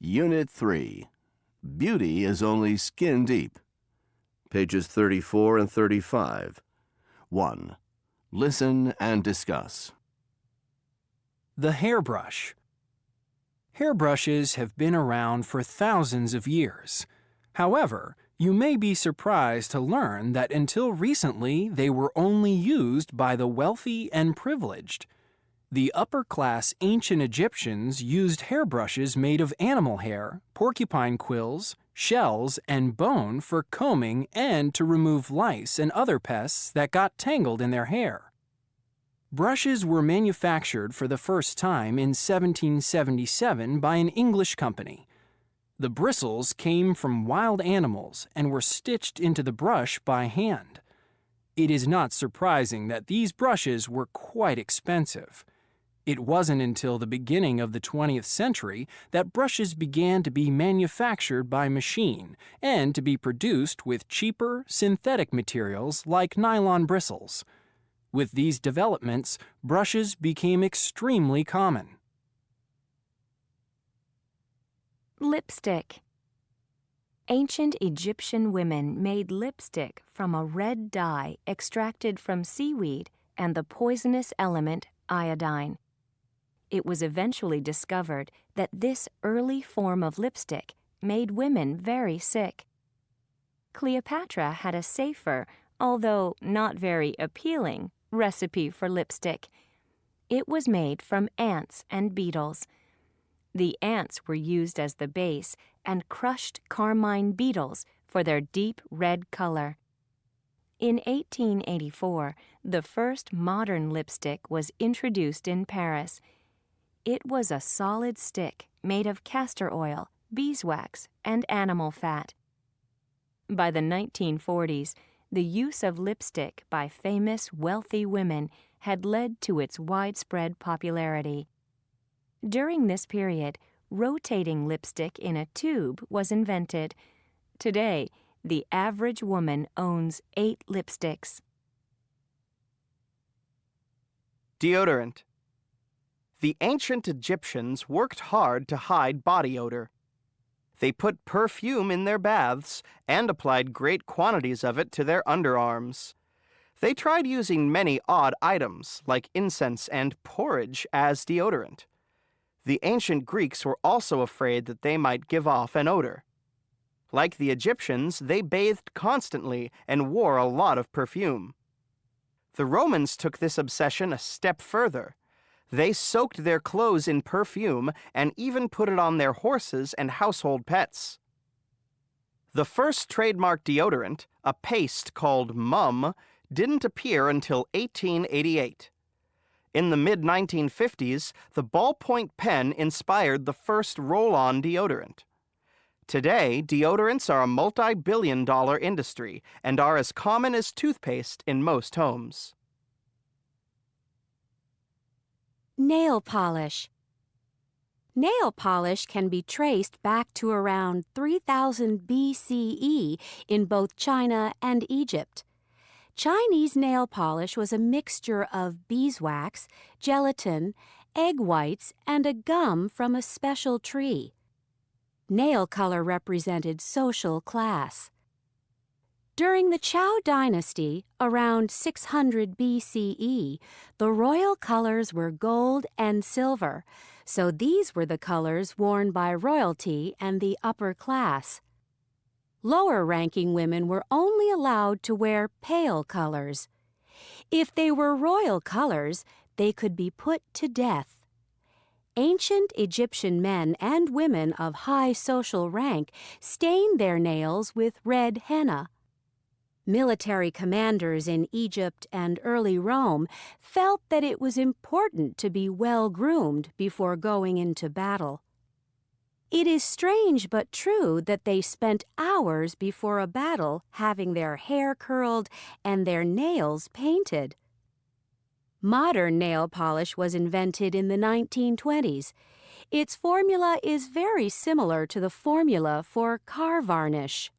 Unit 3. Beauty is only skin deep. Pages 34 and 35. 1. Listen and discuss. The hairbrush. Hairbrushes have been around for thousands of years. However, you may be surprised to learn that until recently they were only used by the wealthy and privileged. The upper-class ancient Egyptians used hairbrushes made of animal hair, porcupine quills, shells, and bone for combing and to remove lice and other pests that got tangled in their hair. Brushes were manufactured for the first time in 1777 by an English company. The bristles came from wild animals and were stitched into the brush by hand. It is not surprising that these brushes were quite expensive. It wasn't until the beginning of the 20th century that brushes began to be manufactured by machine and to be produced with cheaper, synthetic materials like nylon bristles. With these developments, brushes became extremely common. Lipstick. Ancient Egyptian women made lipstick from a red dye extracted from seaweed and the poisonous element iodine. It was eventually discovered that this early form of lipstick made women very sick. Cleopatra had a safer, although not very appealing, recipe for lipstick. It was made from ants and beetles. The ants were used as the base and crushed carmine beetles for their deep red color. In 1884, the first modern lipstick was introduced in Paris. It was a solid stick made of castor oil, beeswax, and animal fat. By the 1940s, the use of lipstick by famous wealthy women had led to its widespread popularity. During this period, rotating lipstick in a tube was invented. Today, the average woman owns 8 lipsticks. Deodorant. The ancient Egyptians worked hard to hide body odor. They put perfume in their baths and applied great quantities of it to their underarms. They tried using many odd items, like incense and porridge, as deodorant. The ancient Greeks were also afraid that they might give off an odor. Like the Egyptians, they bathed constantly and wore a lot of perfume. The Romans took this obsession a step further. They soaked their clothes in perfume and even put it on their horses and household pets. The first trademark deodorant, a paste called Mum, didn't appear until 1888. In the mid-1950s, the ballpoint pen inspired the first roll-on deodorant. Today, deodorants are a multi-billion-dollar industry and are as common as toothpaste in most homes. Nail polish. Nail polish can be traced back to around 3000 BCE in both China and Egypt. Chinese nail polish was a mixture of beeswax, gelatin, egg whites, and a gum from a special tree. Nail color represented social class. During the Zhou dynasty, around 600 BCE, the royal colors were gold and silver, so these were the colors worn by royalty and the upper class. Lower-ranking women were only allowed to wear pale colors. If they were royal colors, they could be put to death. Ancient Egyptian men and women of high social rank stained their nails with red henna. Military commanders in Egypt and early Rome felt that it was important to be well-groomed before going into battle. It is strange but true that they spent hours before a battle having their hair curled and their nails painted. Modern nail polish was invented in the 1920s. Its formula is very similar to the formula for car varnish.